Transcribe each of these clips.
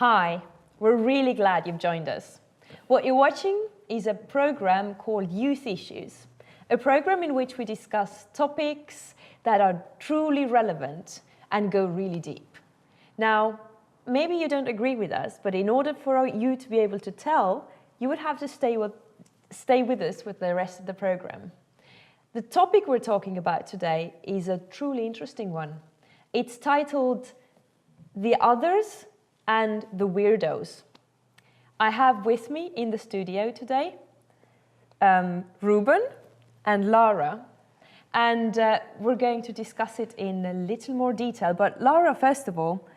Hi, we're really glad you've joined us. What you're watching is a program called Youth Issues, a program in which we discuss topics that are truly relevant and go really deep. Now, maybe you don't agree with us, but in order for you to be able to tell, you would have to stay with us with the rest of the program. The topic we're talking about today is a truly interesting one. It's titled The Others and the Weirdos. I have with me in the studio today Ruben and Lara, and we're going to discuss it in a little more detail. But Lara, first of all,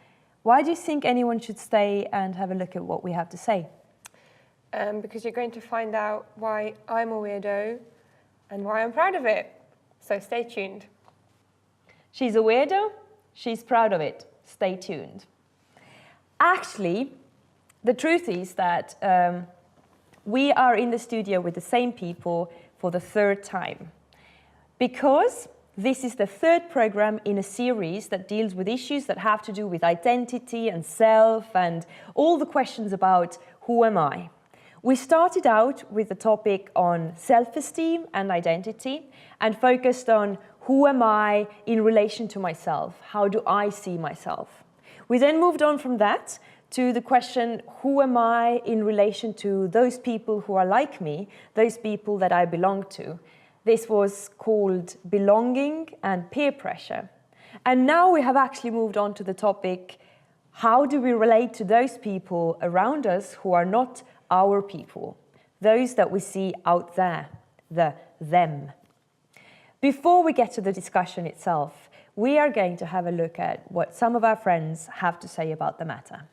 why do you think anyone should stay and have a look at what we have to say? Because you're going to find out why I'm a weirdo and why I'm proud of it. So stay tuned. She's a weirdo, she's proud of it. Stay tuned. Actually, the truth is that we are in the studio with the same people for the third time, because this is the third program in a series that deals with issues that have to do with identity and self and all the questions about who am I. We started out with the topic on self-esteem and identity and focused on who am I in relation to myself? How do I see myself? We then moved on from that to the question, who am I in relation to those people who are like me, those people that I belong to? This was called belonging and peer pressure. And now we have actually moved on to the topic, how do we relate to those people around us who are not our people, those that we see out there, the them. Before we get to the discussion itself, we are going to have a look at what some of our friends have to say about the matter.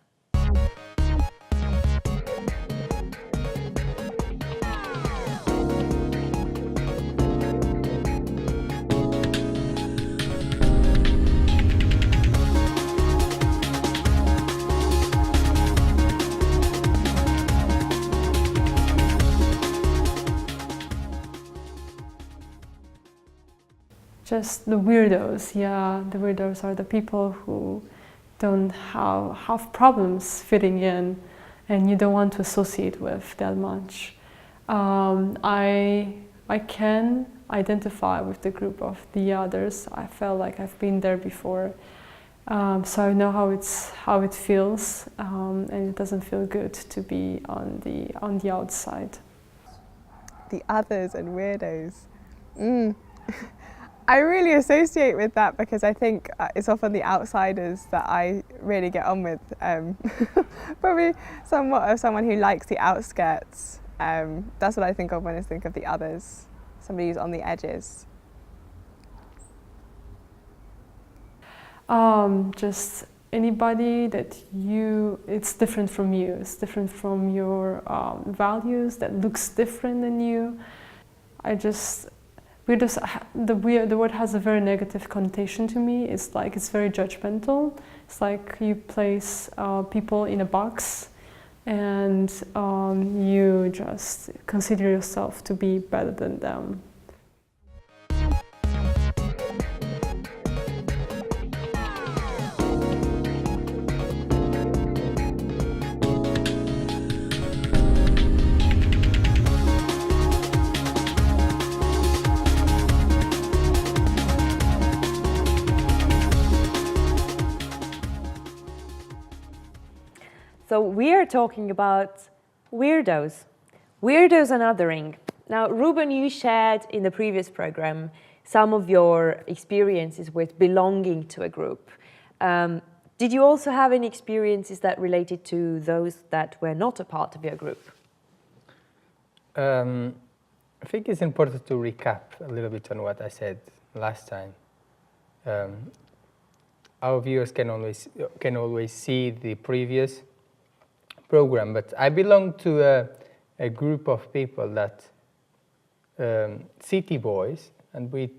Just the weirdos, yeah. The weirdos are the people who don't have problems fitting in and you don't want to associate with that much. I can identify with the group of the others. I felt like I've been there before. So I know how it feels, and it doesn't feel good to be on the outside. The others and weirdos. I really associate with that because I think it's often the outsiders that I really get on with. Probably somewhat of someone who likes the outskirts. That's what I think of when I think of the others. Somebody who's on the edges. Just anybody that it's different from you. It's different from your values, that looks different than you. The word has a very negative connotation to me. It's like it's very judgmental. It's like you place people in a box and you just consider yourself to be better than them. So we are talking about weirdos and othering. Now, Ruben, you shared in the previous program some of your experiences with belonging to a group. Did you also have any experiences that related to those that were not a part of your group? I think it's important to recap a little bit on what I said last time. Our viewers can always see the previous program, but I belong to a group of people that city boys, and we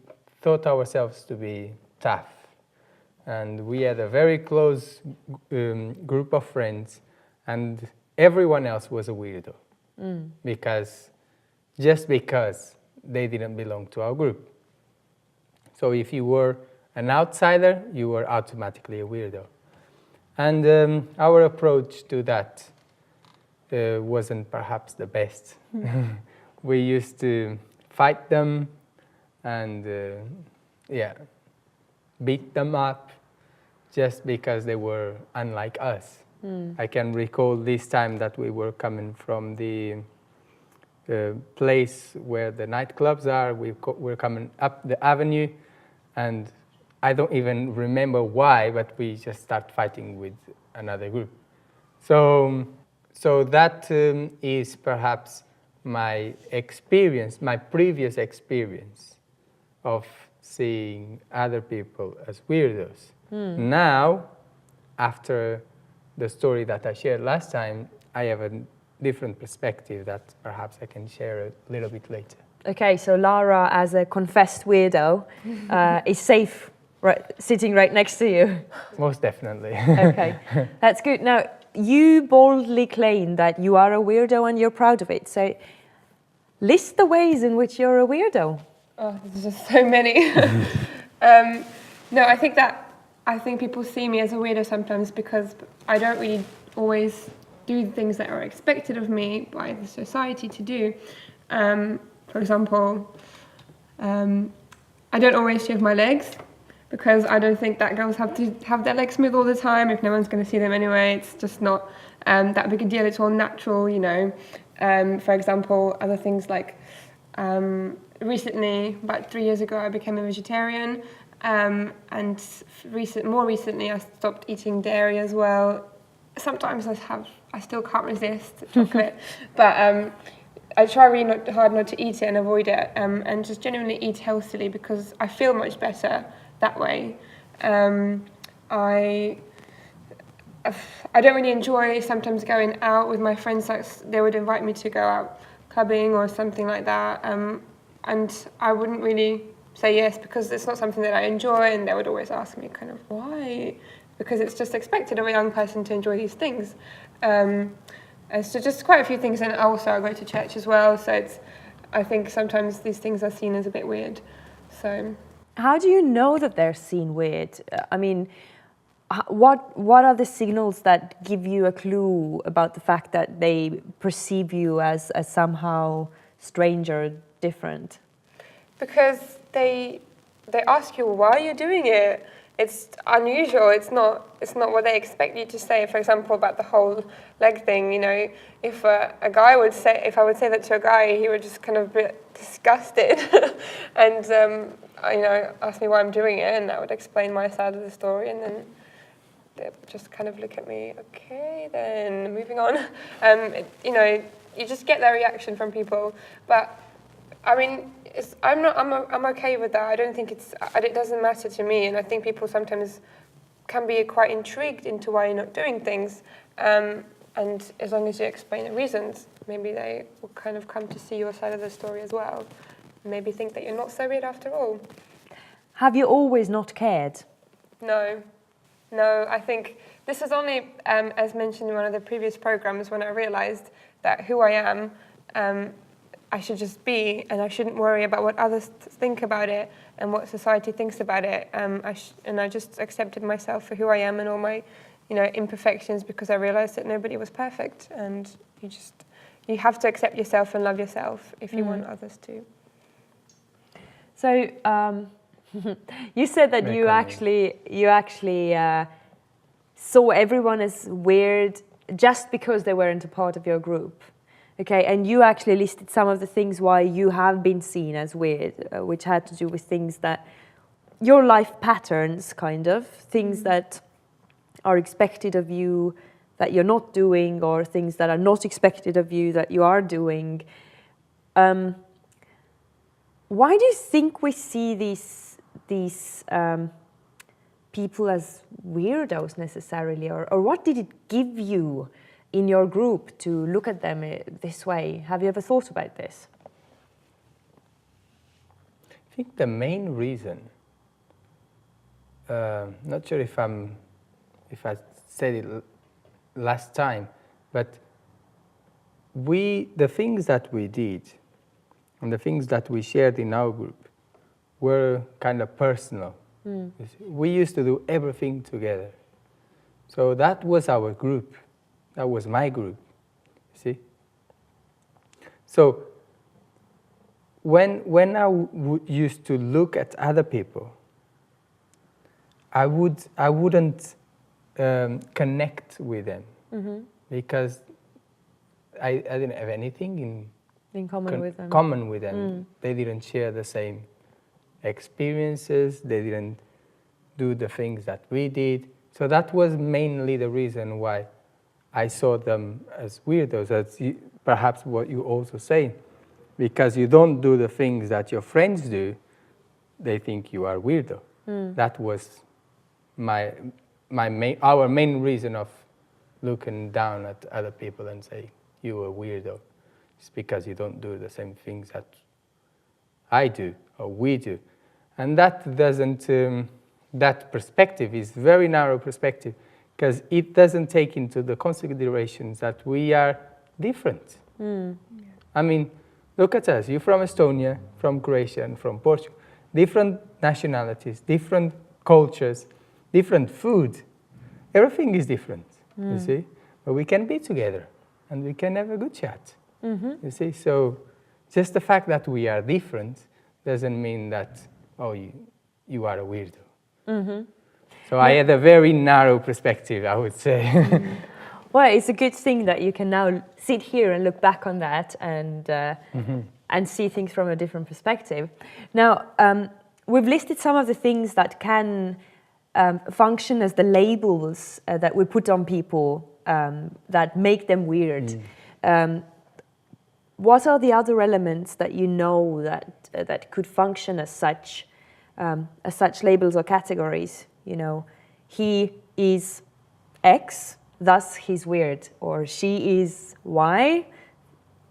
thought ourselves to be tough, and we had a very close group of friends, and everyone else was a weirdo because they didn't belong to our group. So if you were an outsider, you were automatically a weirdo. And our approach to that wasn't perhaps the best. We used to fight them and beat them up just because they were unlike us. I can recall this time that we were coming from the place where the nightclubs are. We're coming up the avenue, and I don't even remember why, but we just start fighting with another group. So that is perhaps my experience, my previous experience of seeing other people as weirdos. Now, after the story that I shared last time, I have a different perspective that perhaps I can share a little bit later. Okay, so Lara, as a confessed weirdo, is safe sitting right next to you. Most definitely. Okay, that's good. Now, you boldly claim that you are a weirdo and you're proud of it. So, list the ways in which you're a weirdo. Oh, there's just so many. No, I think people see me as a weirdo sometimes because I don't really always do the things that are expected of me by the society to do. For example, I don't always shave my legs because I don't think that girls have to have their legs smooth all the time if no one's going to see them anyway. It's just not that big a deal. It's all natural, you know. For example, other things like recently, about 3 years ago, I became a vegetarian, and more recently I stopped eating dairy as well. Sometimes I still can't resist chocolate, but I try really hard not to eat it and avoid it, and just genuinely eat healthily because I feel much better that way. I don't really enjoy sometimes going out with my friends. Like they would invite me to go out clubbing or something like that, and I wouldn't really say yes because it's not something that I enjoy, and they would always ask me kind of why, because it's just expected of a young person to enjoy these things. So just quite a few things, and also I go to church as well, so I think sometimes these things are seen as a bit weird. So how do you know that they're seen weird? I mean, what are the signals that give you a clue about the fact that they perceive you as somehow strange or different? Because they ask you, why are you doing it? It's unusual. It's not what they expect you to say. For example, about the whole leg thing. You know, if if I would say that to a guy, he would just kind of be disgusted, and you know, ask me why I'm doing it, and I would explain my side of the story, and then they'd just kind of look at me. Okay, then moving on. You know, you just get that reaction from people, but I mean. I'm okay with that. I don't think it doesn't matter to me, and I think people sometimes can be quite intrigued into why you're not doing things, and as long as you explain the reasons, maybe they will kind of come to see your side of the story as well, maybe think that you're not so weird after all. Have you always not cared? No, I think this is only, as mentioned in one of the previous programs, when I realized that who I am, I should just be, and I shouldn't worry about what others think about it and what society thinks about it. And I just accepted myself for who I am and all my, you know, imperfections, because I realized that nobody was perfect, and you have to accept yourself and love yourself if you want others to. So you said that you actually saw everyone as weird just because they weren't a part of your group. Okay, and you actually listed some of the things why you have been seen as weird, which had to do with things that, your life patterns, kind of, things that are expected of you that you're not doing, or things that are not expected of you that you are doing. Why do you think we see these people as weirdos necessarily, or what did it give you in your group to look at them this way? Have you ever thought about this? I think the main reason, not sure if I said it last time, but the things that we did and the things that we shared in our group were kind of personal. We used to do everything together. So that was our group. That was my group. See? So when I used to look at other people, I wouldn't connect with them because I didn't have anything In common with them. common with them. They didn't share the same experiences. They didn't do the things that we did. So that was mainly the reason why I saw them as weirdos. That's perhaps what you also say. Because you don't do the things that your friends do, they think you are weirdo. That was our main reason of looking down at other people and say, you are weirdo. It's because you don't do the same things that I do or we do. And that doesn't, that perspective is very narrow perspective because it doesn't take into the considerations that we are different. I mean, look at us. You're from Estonia, from Croatia, and from Portugal. Different nationalities, different cultures, different food. Everything is different, you see? But we can be together and we can have a good chat, you see? So just the fact that we are different doesn't mean that, oh, you are a weirdo. So I had a very narrow perspective, I would say. Well, it's a good thing that you can now sit here and look back on that and see things from a different perspective. Now, we've listed some of the things that can function as the labels that we put on people that make them weird. What are the other elements that you know that could function as such labels or categories? You know, he is X, thus he's weird, or she is Y,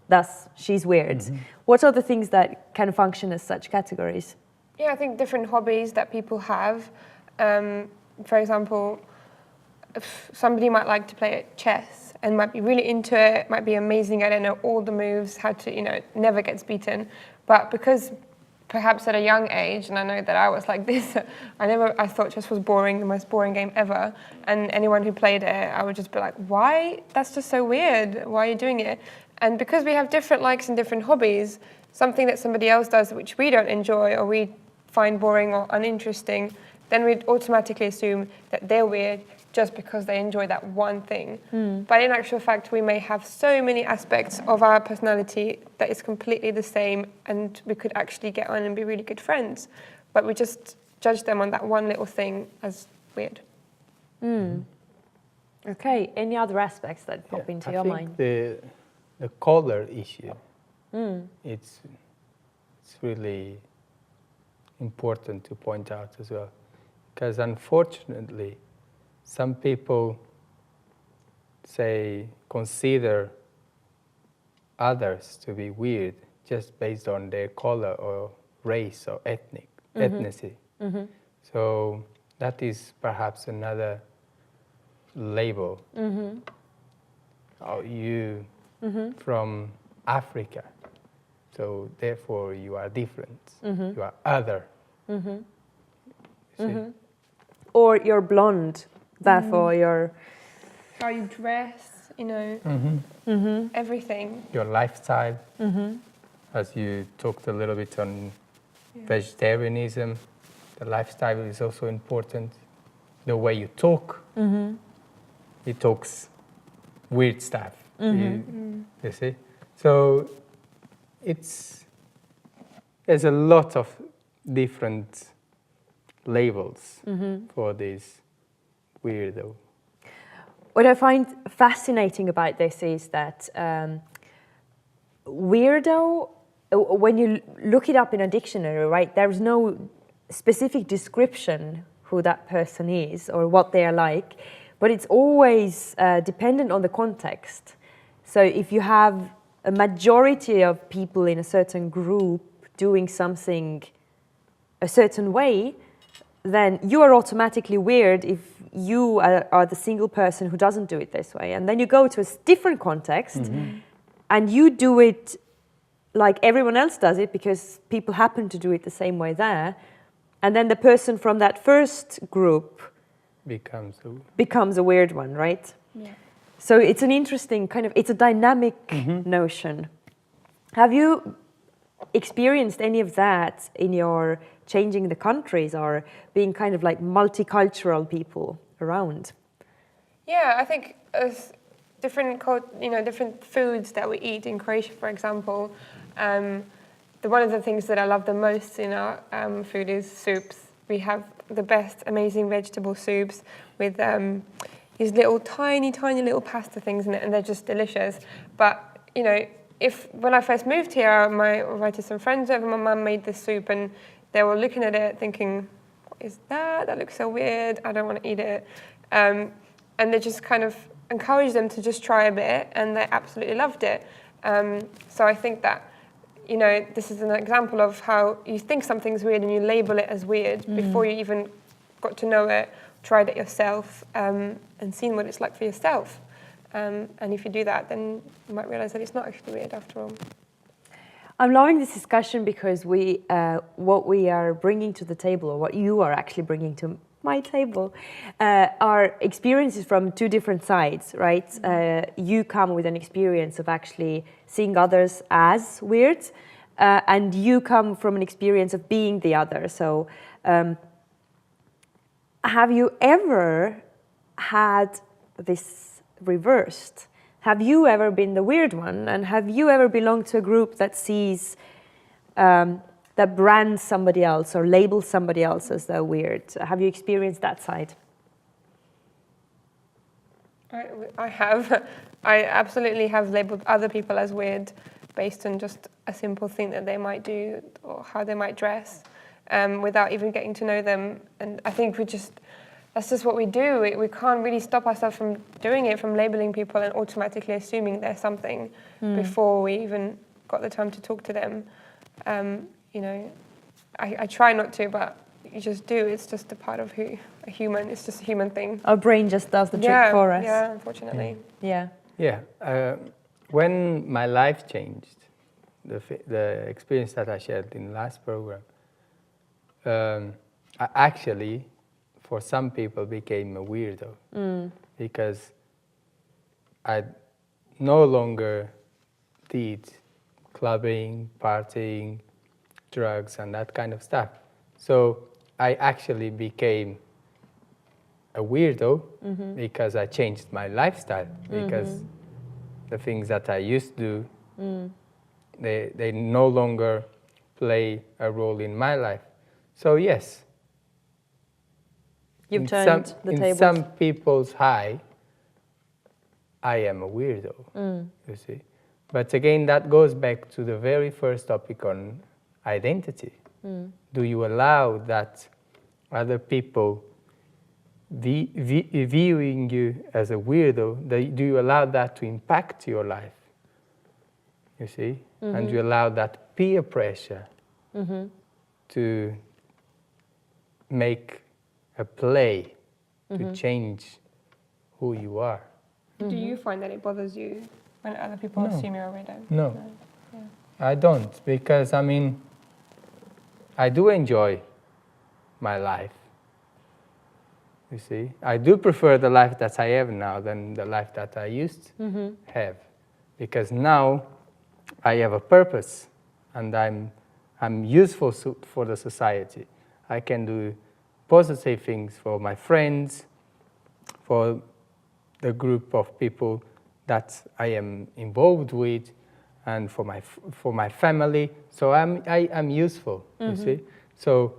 thus she's weird. What are the things that can function as such categories? Yeah, I think different hobbies that people have. For example, if somebody might like to play chess and might be really into it, might be amazing at it, know all the moves, how to, never gets beaten. But because perhaps at a young age, and I know that I was like this, I thought chess was boring, the most boring game ever. And anyone who played it, I would just be like, why? That's just so weird. Why are you doing it? And because we have different likes and different hobbies, something that somebody else does which we don't enjoy or we find boring or uninteresting, then we'd automatically assume that they're weird just because they enjoy that one thing. But in actual fact, we may have so many aspects of our personality that is completely the same and we could actually get on and be really good friends. But we just judge them on that one little thing as weird. Okay, any other aspects that pop into your mind? The color issue, it's really important to point out as well. Because unfortunately, some people consider others to be weird just based on their color or race or ethnicity. So that is perhaps another label. Oh, you from Africa, so therefore you are different. You are other. See? Or you're blonde, therefore you're... How you dress, everything. Your lifestyle, as you talked a little bit on vegetarianism, the lifestyle is also important. The way you talk, he talks weird stuff, you see? So there's a lot of different labels for this weirdo. What I find fascinating about this is that weirdo, when you look it up in a dictionary, right, there's no specific description who that person is or what they are like, but it's always dependent on the context. So if you have a majority of people in a certain group doing something a certain way, then you are automatically weird if you are the single person who doesn't do it this way. And then you go to a different context and you do it like everyone else does it because people happen to do it the same way there. And then the person from that first group becomes a weird one, right? Yeah. So it's an interesting it's a dynamic notion. Have you experienced any of that in your changing the countries or being kind of like multicultural people around? Yeah, I think as different foods that we eat in Croatia, for example, one of the things that I love the most in our food is soups. We have the best, amazing vegetable soups with these little tiny little pasta things in it, and they're just delicious. But when I first moved here, I invited some friends over. My mum made this soup, and they were looking at it, thinking, "What is that? That looks so weird. I don't want to eat it." And they just kind of encouraged them to just try a bit, and they absolutely loved it. So I think that, this is an example of how you think something's weird and you label it as weird before you even got to know it, tried it yourself, and seen what it's like for yourself. And if you do that, then you might realize that it's not actually weird after all. I'm loving this discussion because what we are bringing to the table, or what you are actually bringing to my table, are experiences from two different sides, right? You come with an experience of actually seeing others as weird, and you come from an experience of being the other. So have you ever had this reversed? Have you ever been the weird one? And have you ever belonged to a group that sees, that brands somebody else or labels somebody else as they're weird? Have you experienced that side? I have. I absolutely have labeled other people as weird based on just a simple thing that they might do or how they might dress, without even getting to know them. And I think that's just what we do. We can't really stop ourselves from doing it, from labeling people and automatically assuming they're something before we even got the time to talk to them. I try not to, but you just do. It's just a part of a human. It's just a human thing. Our brain just does the trick for us. Yeah, unfortunately. Yeah. Yeah. When my life changed, the experience that I shared in the last program, I actually, for some people, became a weirdo because I no longer did clubbing, partying, drugs, and that kind of stuff. So I actually became a weirdo because I changed my lifestyle, because the things that I used to do, they no longer play a role in my life. So yes, You've turned the tables. In some people's eye, I am a weirdo, you see. But again, that goes back to the very first topic on identity. Do you allow that other people viewing you as a weirdo, do you allow that to impact your life? You see? And you allow that peer pressure to make a play to change who you are. Do you find that it bothers you when other people assume you're a weirdo? No. Yeah. I don't, because I do enjoy my life. You see, I do prefer the life that I have now than the life that I used to have, because now I have a purpose and I'm useful for the society. I can do positive things for my friends, for the group of people that I am involved with, and for my family. So I'm useful. You see. So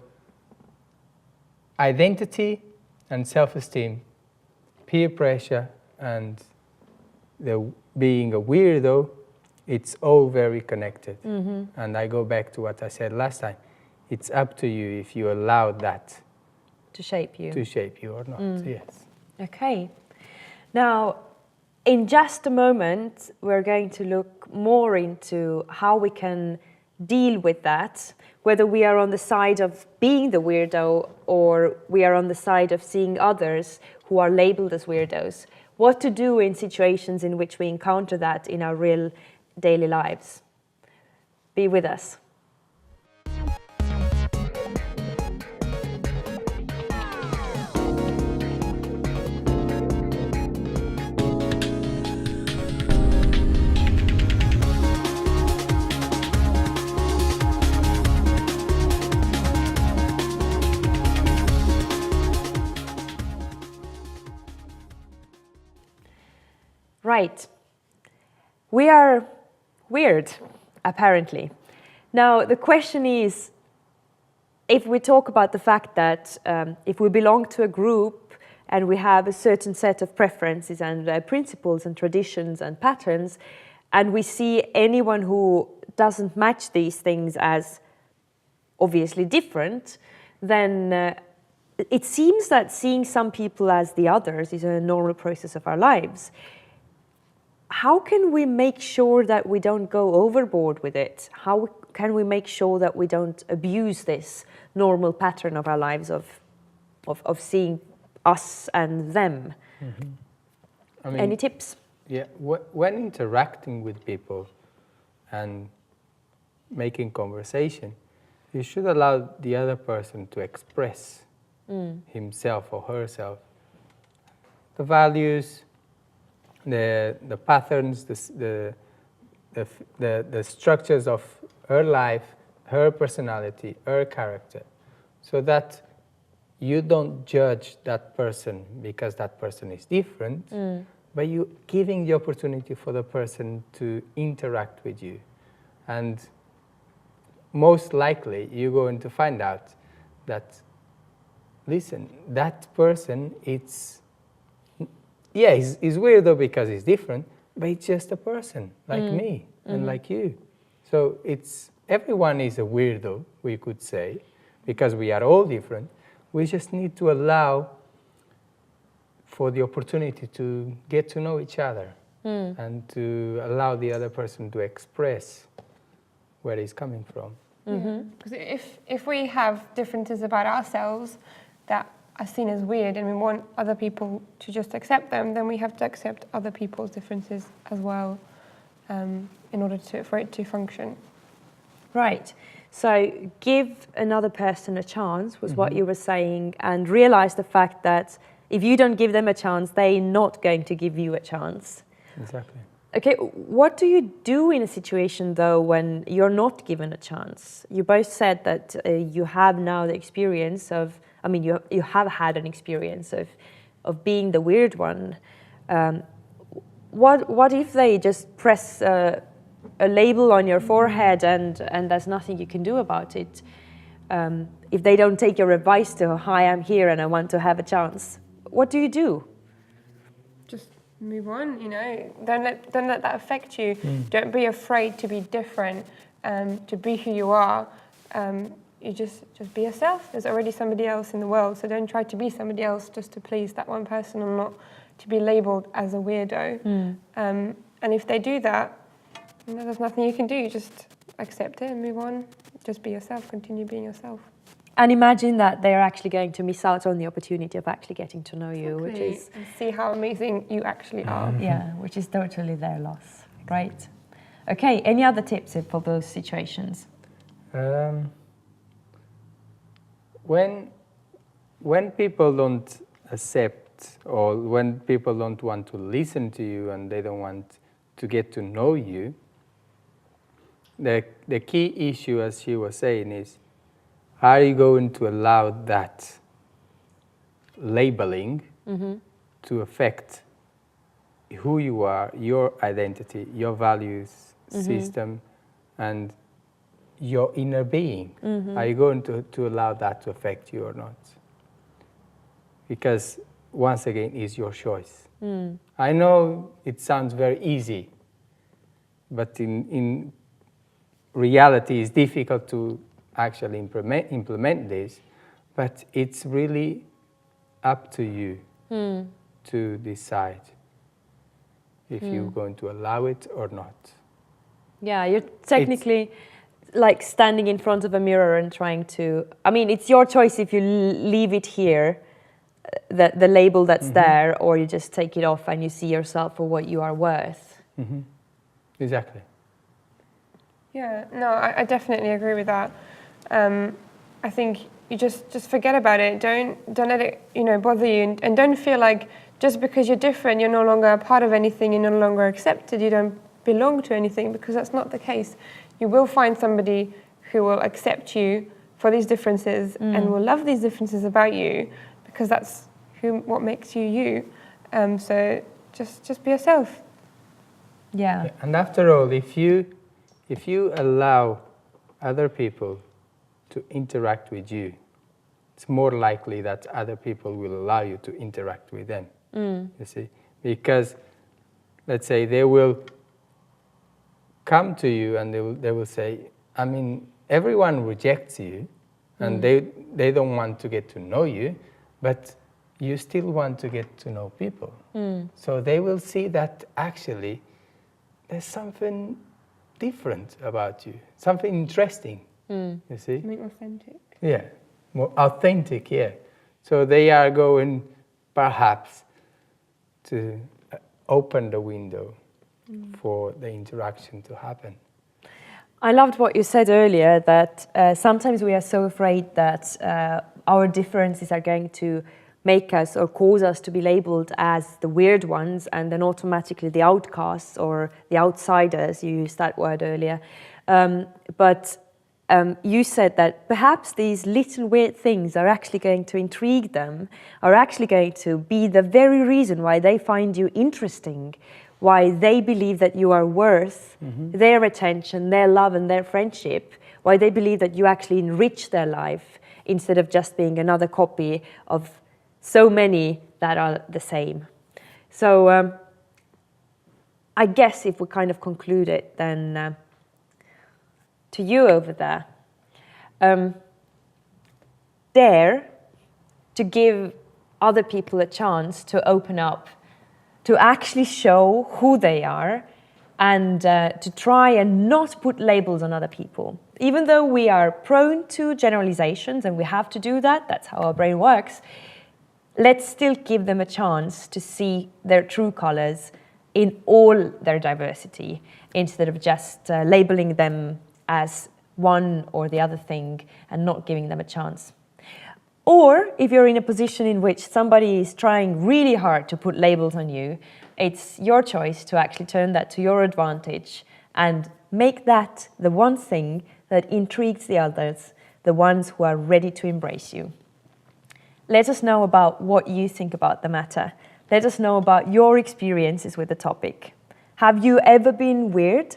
identity and self-esteem, peer pressure, and being a weirdo, it's all very connected. And I go back to what I said last time. It's up to you if you allow that To shape you. Or not. Yes. Okay. Now, in just a moment, we're going to look more into how we can deal with that, whether we are on the side of being the weirdo or we are on the side of seeing others who are labeled as weirdos. What to do in situations in which we encounter that in our real daily lives. Be with us. Right. We are weird, apparently. Now, the question is, if we talk about the fact that if we belong to a group and we have a certain set of preferences and principles and traditions and patterns, and we see anyone who doesn't match these things as obviously different, then it seems that seeing some people as the others is a normal process of our lives. How can we make sure that we don't go overboard with it? How can we make sure that we don't abuse this normal pattern of our lives of seeing us and them? Mm-hmm. I mean, Any tips? Yeah, when interacting with people and making conversation, you should allow the other person to express himself or herself. The values, the patterns, the structures of her life, her personality, her character, so that you don't judge that person because that person is different, but you giving the opportunity for the person to interact with you. And most likely you're going to find out that, listen, that person, he's weirdo because he's different, but it's just a person like me and like you. So everyone is a weirdo, we could say, because we are all different. We just need to allow for the opportunity to get to know each other and to allow the other person to express where he's coming from. Because if we have differences about ourselves that are seen as weird and we want other people to just accept them, then we have to accept other people's differences as well in order for it to function. Right. So give another person a chance was what you were saying, and realize the fact that if you don't give them a chance, they're not going to give you a chance. Exactly. Okay, what do you do in a situation though when you're not given a chance? You both said that you have now the experience of, I mean, you have had an experience of being the weird one. What if they just press a label on your forehead and there's nothing you can do about it? If they don't take your advice to, hi, I'm here and I want to have a chance, what do you do? Just move on, you know. Don't let that affect you. Don't be afraid to be different, to be who you are. You just be yourself. There's already somebody else in the world, so don't try to be somebody else just to please that one person or not to be labelled as a weirdo. And if they do that, you know, there's nothing you can do. You just accept it and move on. Just be yourself. Continue being yourself. And imagine that they're actually going to miss out on the opportunity of actually getting to know you, which Exactly. is... And see how amazing you actually are. Yeah, which is totally their loss, right? Okay, any other tips for those situations? When people don't accept or when people don't want to listen to you and they don't want to get to know you, the key issue, as she was saying, is, are you going to allow that labeling to affect who you are, your identity, your values system, and your inner being? Are you going to allow that to affect you or not? Because, once again, it's your choice. I know it sounds very easy, but in reality, it's difficult to actually implement this, but it's really up to you to decide if you're going to allow it or not. Yeah, you're technically like standing in front of a mirror and trying to... I mean, it's your choice if you leave it here, the label that's there, or you just take it off and you see yourself for what you are worth. Exactly. Yeah, no, I definitely agree with that. I think you just forget about it. Don't let it, you know, bother you, and don't feel like just because you're different, you're no longer a part of anything, you're no longer accepted, you don't belong to anything, because that's not the case. You will find somebody who will accept you for these differences and will love these differences about you, because that's what makes you you. So just be yourself. Yeah. And after all, if you allow other people to interact with you, it's more likely that other people will allow you to interact with them. You see, because let's say they will come to you and they will say, I mean, everyone rejects you, and they don't want to get to know you, but you still want to get to know people. So they will see that actually there's something different about you, something interesting. You see? Something authentic. Yeah, more authentic, yeah. So they are going perhaps to open the window for the interaction to happen. I loved what you said earlier, that sometimes we are so afraid that our differences are going to make us or cause us to be labeled as the weird ones, and then automatically the outcasts or the outsiders. You used that word earlier. But you said that perhaps these little weird things are actually going to intrigue them, are actually going to be the very reason why they find you interesting, why they believe that you are worth their attention, their love and their friendship, why they believe that you actually enrich their life instead of just being another copy of so many that are the same. So I guess if we kind of conclude it, then to you over there, dare to give other people a chance to open up, to actually show who they are, and to try and not put labels on other people. Even though we are prone to generalizations and we have to do that, that's how our brain works, let's still give them a chance to see their true colors in all their diversity, instead of just labeling them as one or the other thing and not giving them a chance. Or if you're in a position in which somebody is trying really hard to put labels on you, it's your choice to actually turn that to your advantage and make that the one thing that intrigues the others, the ones who are ready to embrace you. Let us know about what you think about the matter. Let us know about your experiences with the topic. Have you ever been weird?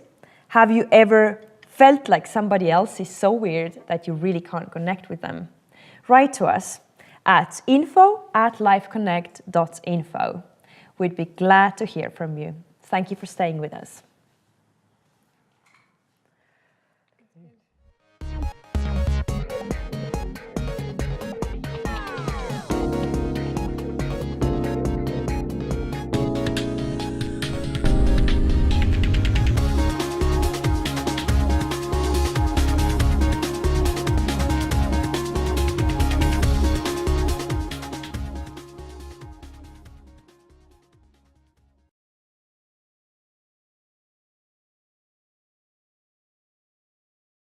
Have you ever felt like somebody else is so weird that you really can't connect with them? Write to us at info@lifeconnect.info. We'd be glad to hear from you. Thank you for staying with us.